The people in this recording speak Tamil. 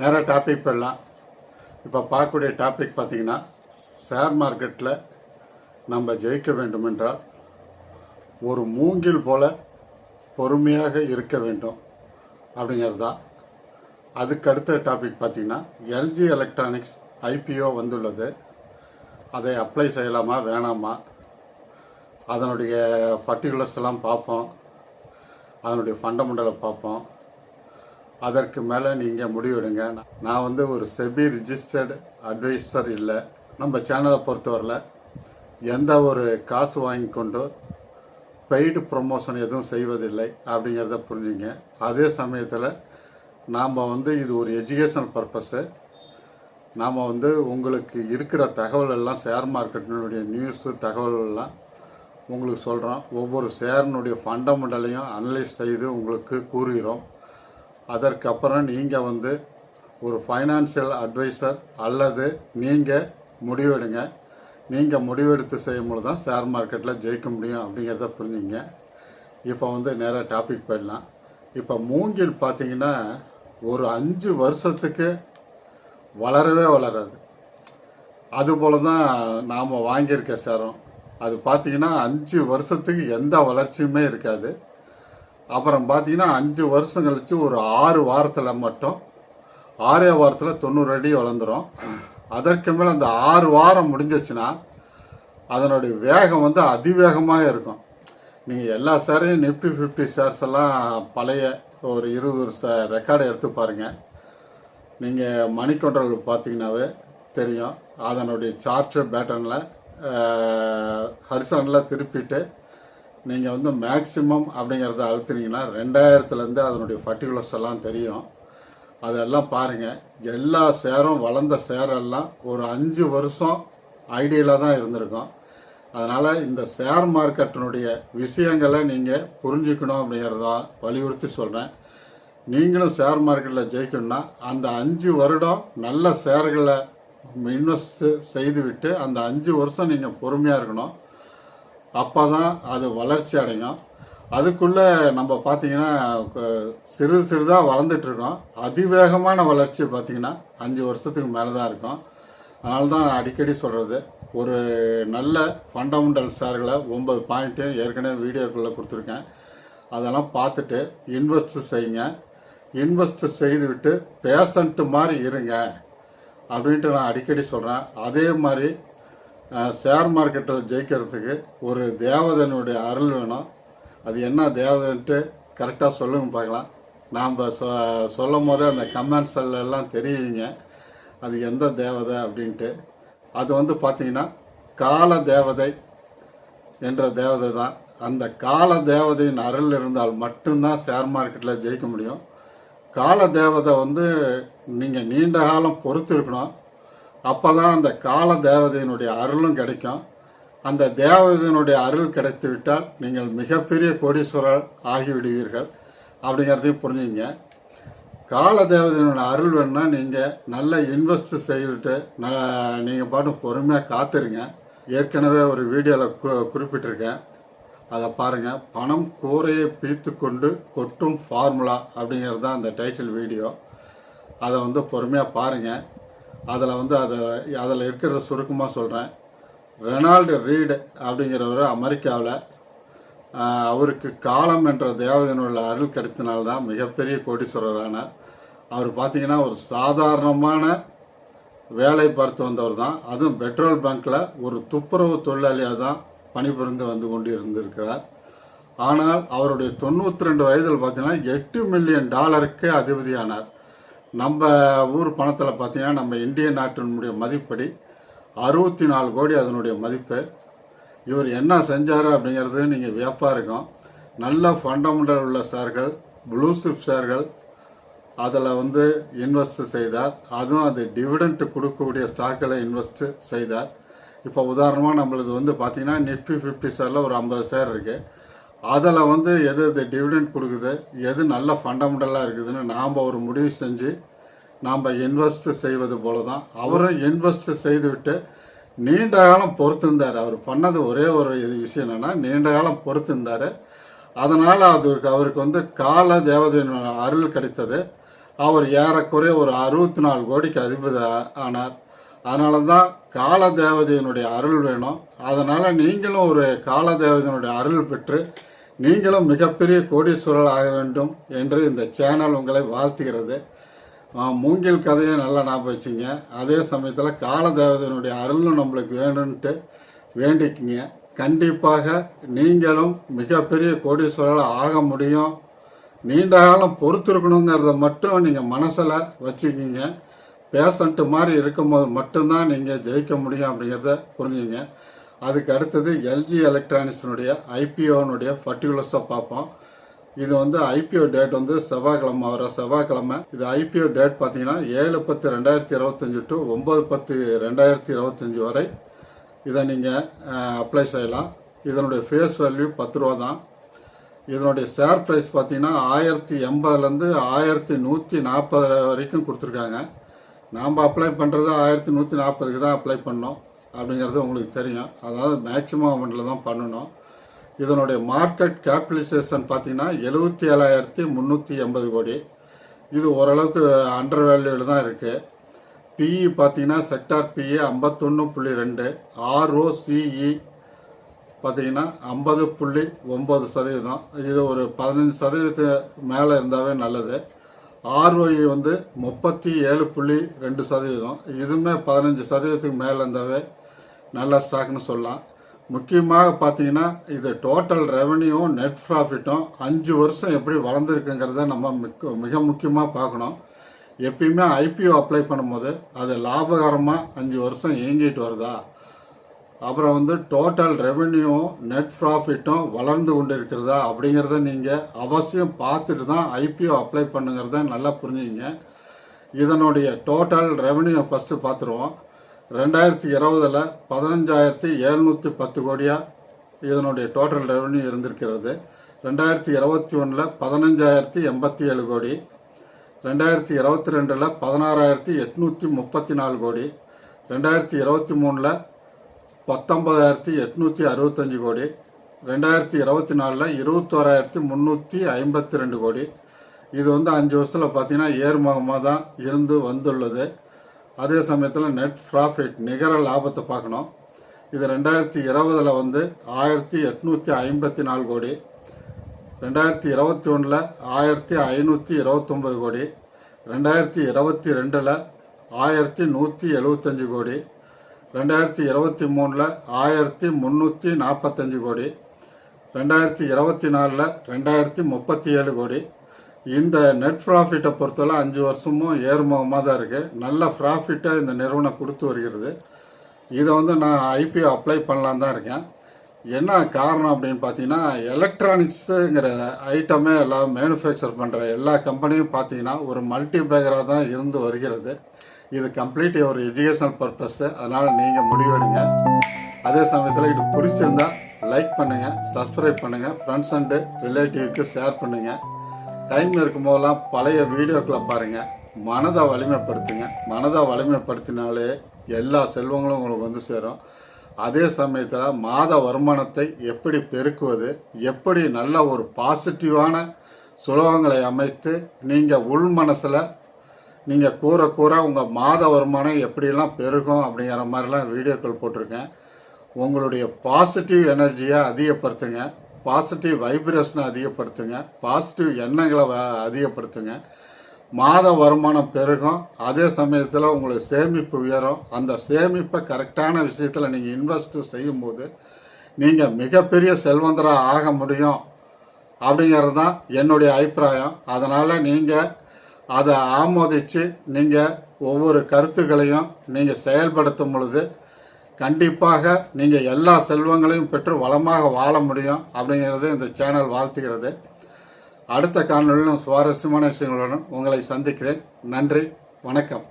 நேராக டாபிக் போடலாம். இப்போ பார்க்கக்கூடிய டாபிக் பார்த்தீங்கன்னா, ஷேர் மார்க்கெட்டில் நம்ம ஜெயிக்க வேண்டுமென்றால் ஒரு மூங்கில் போல பொறுமையாக இருக்க வேண்டும் அப்படிங்கிறது தான். அதுக்கு அடுத்த டாபிக் பார்த்தீங்கன்னா, எல்ஜி எலக்ட்ரானிக்ஸ் ஐபிஓ வந்துள்ளது. அதை அப்ளை செய்யலாமா வேணாமா, அதனுடைய பர்டிகுலர்ஸ் எல்லாம் பார்ப்போம், அதனுடைய ஃபண்டமெண்டலை பார்ப்போம். அதற்கு மேலே நீங்கள் முடிவெடுங்க. நான் ஒரு செபி ரிஜிஸ்டர்டு அட்வைசர் இல்லை. நம்ம சேனலை பொறுத்தவரையில் எந்த ஒரு காசு வாங்கி கொண்டு பெய்டு ப்ரொமோஷன் எதுவும் செய்வதில்லை அப்படிங்கிறத புரிஞ்சுங்க. அதே சமயத்தில் நாம் இது ஒரு எஜுகேஷன் பர்பஸ்ஸு. நாம் உங்களுக்கு இருக்கிற தகவல் எல்லாம், ஷேர் மார்க்கெட்டினுடைய நியூஸு தகவல்கள்லாம் உங்களுக்கு சொல்கிறோம். ஒவ்வொரு ஷேரினுடைய ஃபண்டமெண்டலையும் அனலைஸ் செய்து உங்களுக்கு கூறுகிறோம். அதற்கப்புறம் நீங்கள் ஒரு ஃபைனான்சியல் அட்வைசர் அல்லது நீங்கள் முடிவெடுங்க. நீங்கள் முடிவெடுத்து செய்யும்போது தான் ஷேர் மார்க்கெட்டில் ஜெயிக்க முடியும் அப்படிங்கிறத புரிஞ்சுங்க. இப்போ நேராக டாபிக் போயிடலாம். இப்போ மூங்கில் பார்த்தீங்கன்னா ஒரு 5 வருஷத்துக்கு வளரவே வளராது. அதுபோல தான் நாம் வாங்கியிருக்க ஷேரும். அது பார்த்தீங்கன்னா 5 வருஷத்துக்கு எந்த வளர்ச்சியுமே இருக்காது. அப்புறம் பார்த்தீங்கன்னா 5 வருஷம் கழிச்சு ஒரு 6 வாரத்தில் மட்டும் 6 வாரத்தில் 90 அடி வளர்ந்துடும். அதற்கு மேலே அந்த 6 வாரம் முடிஞ்சிச்சுன்னா அதனுடைய வேகம் அதிவேகமாக இருக்கும். நீங்கள் எல்லா ஷேரையும் நிஃப்டி 50 ஷேர்ஸ் எல்லாம் பழைய ஒரு 20 வருஷ ரெக்கார்டை எடுத்து பாருங்கள். நீங்கள் மணி கண்ட்ரோல் பார்த்தீங்கன்னாவே தெரியும். அதனுடைய சார்ட்டு பேட்டர்னில் ஹரிசானில் திருப்பிட்டு நீங்கள் மேக்சிமம் அப்படிங்கிறத அழுத்தினீங்கன்னா 2000லேருந்து அதனுடைய பர்டிகுலர்ஸ் எல்லாம் தெரியும். அதெல்லாம் பாருங்கள். எல்லா ஷேரும் வளர்ந்த ஷேரெல்லாம் ஒரு 5 வருஷம் ஐடியலாக தான் இருந்திருக்கும். அதனால் இந்த ஷேர் மார்க்கெட்டினுடைய விஷயங்களை நீங்கள் புரிஞ்சுக்கணும் அப்படிங்கிறத வலியுறுத்தி சொல்கிறேன். நீங்களும் ஷேர் மார்க்கெட்டில் ஜெயிக்கணும்னா அந்த 5 வருடம் நல்ல ஷேர்களை இன்வெஸ்ட் செய்துவிட்டு அந்த 5 வருஷம் நீங்கள் பொறுமையாக இருக்கணும். அப்போ தான் அது வளர்ச்சி அடையும். அதுக்குள்ளே நம்ம பார்த்தீங்கன்னா சிறு சிறிதாக வளர்ந்துட்டுருக்கோம். அதிவேகமான வளர்ச்சி பார்த்தீங்கன்னா 5 வருஷத்துக்கு மேலே தான் இருக்கும். அதனால தான் நான் அடிக்கடி சொல்கிறது, ஒரு நல்ல ஃபண்டமெண்டல் ஷேர்களை 9 பாயிண்ட்டையும் ஏற்கனவே வீடியோக்குள்ளே கொடுத்துருக்கேன். அதெல்லாம் பார்த்துட்டு இன்வெஸ்ட் செய்யுங்க. இன்வெஸ்ட் செய்துவிட்டு பேஷண்ட்டு மாதிரி இருங்க அப்படின்ட்டு நான் அடிக்கடி சொல்கிறேன். அதே மாதிரி ஷேர் மார்க்கெட்டில் ஜெயிக்கிறதுக்கு ஒரு தேவதனுடைய அருள் வேணும். அது என்ன தேவதைன்ட்டு கரெக்டாக சொல்லுங்க பார்க்கலாம். நாம் சொல்லும் போதே அந்த கமெண்ட்ஸ் எல்லாம் தெரியுங்க அது எந்த தேவதை அப்படின்ட்டு. அது பார்த்தீங்கன்னா கால தேவதை என்ற தேவதை தான். அந்த கால தேவதையின் அருள் இருந்தால் மட்டும்தான் ஷேர் மார்க்கெட்டில் ஜெயிக்க முடியும். கால தேவதை நீங்கள் நீண்ட காலம் பொறுத்து இருக்கணும். அப்போ தான் அந்த கால தேவதையினுடைய அருளும் கிடைக்கும். அந்த தேவதையினுடைய அருள் கிடைத்து விட்டால் நீங்கள் மிகப்பெரிய கோடீஸ்வரர் ஆகிவிடுவீர்கள் அப்படிங்கிறதையும் புரிஞ்சுங்க. கால தேவதையினுடைய அருள் வேணுன்னா நீங்கள் நல்ல இன்வெஸ்ட் செய்துவிட்டு நீங்கள் பாட்டு பொறுமையாக காத்துருங்க. ஏற்கனவே ஒரு வீடியோவில் குறிப்பிட்டிருக்கேன், அதை பாருங்கள். பணம் கூரையை பிரித்து கொண்டு கொட்டும் ஃபார்முலா அப்படிங்கிறது தான் அந்த டைட்டில் வீடியோ. அதை பொறுமையாக பாருங்கள். அதில் இருக்கிறத சுருக்கமாக சொல்கிறேன். ரெனால்டு ரீடு அப்படிங்கிறவர் அமெரிக்காவில் அவருக்கு காலம் என்ற தேவதையினுள்ள அருள் கிடைத்தனால்தான் மிகப்பெரிய கோடீஸ்வரரானார். அவர் பார்த்தீங்கன்னா ஒரு சாதாரணமான வேலை பார்த்து வந்தவர் தான். அதுவும் பெட்ரோல் பங்க்கில் ஒரு துப்புரவு தொழிலாளியாக தான் பணிபுரிந்து வந்து கொண்டு இருந்திருக்கிறார். ஆனால் அவருடைய 92 வயதில் பார்த்தீங்கன்னா $8 மில்லியன் அதிபதியானார். நம்ம ஊர் பணத்தில் பார்த்தீங்கன்னா நம்ம இந்திய நாட்டினுடைய மதிப்படி 64 கோடி அதனுடைய மதிப்பு. இவர் என்ன செஞ்சார் அப்படிங்கிறது நீங்கள் வியப்பாக இருக்கும். நல்ல ஃபண்டமெண்டல் உள்ள ஷேர்கள், ப்ளூ சிப் ஷேர்கள் அதில் இன்வெஸ்ட் செய்தார். அதுவும் அது டிவிடெண்ட் கொடுக்கக்கூடிய ஸ்டாக்கில் இன்வெஸ்ட் செய்தார். இப்போ உதாரணமாக நம்மளுக்கு பார்த்தீங்கன்னா நிஃப்டி 50 ஷேரில் ஒரு 50 ஷேர் இருக்குது. அதில் எது எது டிவிடெண்ட் கொடுக்குது, எது நல்ல ஃபண்டமெண்டலாக இருக்குதுன்னு நாம் ஒரு முடிவு செஞ்சு நாம் இன்வெஸ்ட் செய்வது போல தான் அவரும் இன்வெஸ்ட் செய்துவிட்டு நீண்ட காலம் பொறுத்திருந்தார். அவர் பண்ணது ஒரே ஒரு விஷயம் என்னென்னா நீண்ட காலம் பொறுத்திருந்தார். அதனால் அவருக்கு கால தேவதையின் அருள் கிடைத்தது. அவர் ஏறக்குறைய ஒரு 64 கோடிக்கு அதிபதி ஆனார். அதனால தான் கால தேவதையினுடைய அருள் வேணும். அதனால் நீங்களும் ஒரு கால தேவதையினுடைய அருள் பெற்று நீங்களும் மிகப்பெரிய கோடீஸ்வரர் ஆக வேண்டும் என்று இந்த சேனல் உங்களை வாழ்த்துகிறது. மூங்கில் கதையை நல்லா ஞாபகம் வச்சுங்க. அதே சமயத்தில் கால தேவதையினுடைய அருளும் நம்மளுக்கு வேணும்ன்ட்டு வேண்டிக்குங்க. கண்டிப்பாக நீங்களும் மிகப்பெரிய கோடீஸ்வரர் ஆக முடியும். நீண்ட காலம் பொறுத்திருக்கணுங்கிறத மட்டும் நீங்கள் மனசில் வச்சுக்கிங்க. பேஷண்ட்டு மாதிரி இருக்கும்போது மட்டும்தான் நீங்கள் ஜெயிக்க முடியும் அப்படிங்கிறத புரிஞ்சுங்க. அதுக்கு அடுத்தது எல்ஜி எலக்ட்ரானிக்ஸினுடைய ஐபிஓனுடைய பர்டிகுலர்ஸை பார்ப்போம். இது வந்து ஐபிஓ டேட் வந்து செவ்வாய்க்கிழமை வர செவ்வாய்க்கிழமை. இது ஐபிஓ டேட் பார்த்தீங்கன்னா 7/10/2025 டு 9/10/2025 வரை இதை நீங்கள் அப்ளை செய்யலாம். இதனுடைய ஃபேஸ் வேல்யூ 10 ரூபா தான். இதனுடைய ஷேர் ப்ரைஸ் பார்த்தீங்கன்னா 1080லேருந்து 1140 வரைக்கும் கொடுத்துருக்காங்க. நாம் அப்ளை பண்ணுறது 1140க்கு தான் அப்ளை பண்ணோம் அப்படிங்கிறது உங்களுக்கு தெரியும். அதாவது மேக்ஸிமம் அமௌண்ட்டில் தான் பண்ணணும். இதனுடைய மார்க்கெட் கேபிட்டலைசேஷன் பார்த்தீங்கன்னா 77,380 கோடி. இது ஓரளவுக்கு அண்டர் வேல்யூவில் தான் இருக்குது. பிஇ பார்த்தீங்கன்னா செக்டார் பிஇ 51.2, ROCE பார்த்தீங்கன்னா 50.9%. இது ஒரு 15% மேலே இருந்தாவே நல்லது. ROE வந்து 37.2%. இதுவுமே 15%க்கு மேலே இருந்தாவே நல்ல ஸ்டாக்னு சொல்லலாம். முக்கியமாக பார்த்தீங்கன்னா இது டோட்டல் ரெவன்யூவும் நெட் ப்ராஃபிட்டும் 5 வருஷம் எப்படி வளர்ந்துருக்குங்கிறத நம்ம மிக முக்கியமாக பார்க்கணும். எப்பயுமே ஐபிஓ அப்ளை பண்ணும்போது அது லாபகரமாக 5 வருஷம் இயங்கிட்டு வருதா, அப்புறம் வந்து டோட்டல் ரெவென்யூவும் நெட் ப்ராஃபிட்டும் வளர்ந்து கொண்டு இருக்கிறதா அப்படிங்கிறத நீங்கள் அவசியம் பார்த்துட்டு தான் ஐபிஓ அப்ளை பண்ணுங்கிறத நல்லா புரிஞ்சுங்க. இதனுடைய டோட்டல் ரெவென்யூ ஃபஸ்ட்டு பார்த்துருவோம். 2020 15,710 கோடியாக இதனுடைய டோட்டல் ரெவென்யூ இருந்திருக்கிறது. 2021 15,087 கோடி, 2022 16,834 கோடி, 2023 19,865 கோடி, 2024 21,352 கோடி. இது வந்து 5 வருஷத்தில் பார்த்தீங்கன்னா ஏர்முகமாக தான் இருந்து வந்துள்ளது. அதே சமயத்தில் நெட் ப்ராஃபிட் நிகர லாபத்தை பார்க்கணும். இது 2020 வந்து 1,854 கோடி, 2021 1,529 கோடி, 2022 1,175 கோடி, 2023 1,345 கோடி, 2024 2,037 கோடி. இந்த நெட் ப்ராஃபிட்டை பொறுத்தவரை 5 வருஷமும் ஏறுமுகமாக தான் இருக்குது. நல்ல ப்ராஃபிட்டை இந்த நிறுவனம் கொடுத்து வருகிறது. இதை வந்து நான் ஐபிஓ அப்ளை பண்ணலான் தான் இருக்கேன். என்ன காரணம் அப்படின்னு பார்த்தீங்கன்னா, எலக்ட்ரானிக்ஸுங்கிற ஐட்டமே எல்லாம் மேனுஃபேக்சர் பண்ணுற எல்லா கம்பெனியும் பார்த்தீங்கன்னா ஒரு மல்டி பேக்கராக தான் இருந்து வருகிறது. இது கம்ப்ளீட் ஒரு எஜுகேஷனல் பர்பஸ்ஸு. அதனால் நீங்கள் முடிவெடுங்க. அதே சமயத்தில் இது பிடிச்சிருந்தா லைக் பண்ணுங்கள், சப்ஸ்கிரைப் பண்ணுங்கள், ஃப்ரெண்ட்ஸ் அண்டு ரிலேட்டிவ்க்கு ஷேர் பண்ணுங்கள். டைம் இருக்கும்போதெல்லாம் பழைய வீடியோக்களை பாருங்கள். மனதை வலிமைப்படுத்துங்க. மனதை வலிமைப்படுத்தினாலே எல்லா செல்வங்களும் உங்களுக்கு வந்து சேரும். அதே சமயத்தில் மாத வருமானத்தை எப்படி பெருக்குவது, எப்படி நல்ல ஒரு பாசிட்டிவான சுலோகங்களை அமைத்து நீங்கள் உள் மனசில் நீங்கள் கூற உங்கள் மாத வருமானம் எப்படிலாம் பெருகும் அப்படிங்கிற மாதிரிலாம் வீடியோக்கள் போட்டிருக்கேன். உங்களுடைய பாசிட்டிவ் எனர்ஜியை அதிகப்படுத்துங்க, பாசிட்டிவ் வைப்ரேஷனை அதிகப்படுத்துங்க, பாசிட்டிவ் எண்ணங்களை அதிகப்படுத்துங்க. மாத வருமானம் பெருகும். அதே சமயத்தில் உங்களுக்கு சேமிப்பு உயரும். அந்த சேமிப்பை கரெக்டான விஷயத்தில் நீங்கள் இன்வெஸ்ட் செய்யும்போது நீங்கள் மிகப்பெரிய செல்வந்தராக ஆக முடியும் அப்படிங்கிறது தான் என்னுடைய அபிப்பிராயம். அதனால் நீங்கள் அதை ஆமோதித்து நீங்கள் ஒவ்வொரு கருத்துக்களையும் நீங்கள் செயல்படுத்தும் பொழுது கண்டிப்பாக நீங்கள் எல்லா செல்வங்களையும் பெற்று வளமாக வாழ முடியும் அப்படிங்கிறது இந்த சேனல் வாழ்த்துகிறது. அடுத்த காணொளியிலும் சுவாரஸ்யமான விஷயங்களுடன் உங்களை சந்திக்கிறேன். நன்றி, வணக்கம்.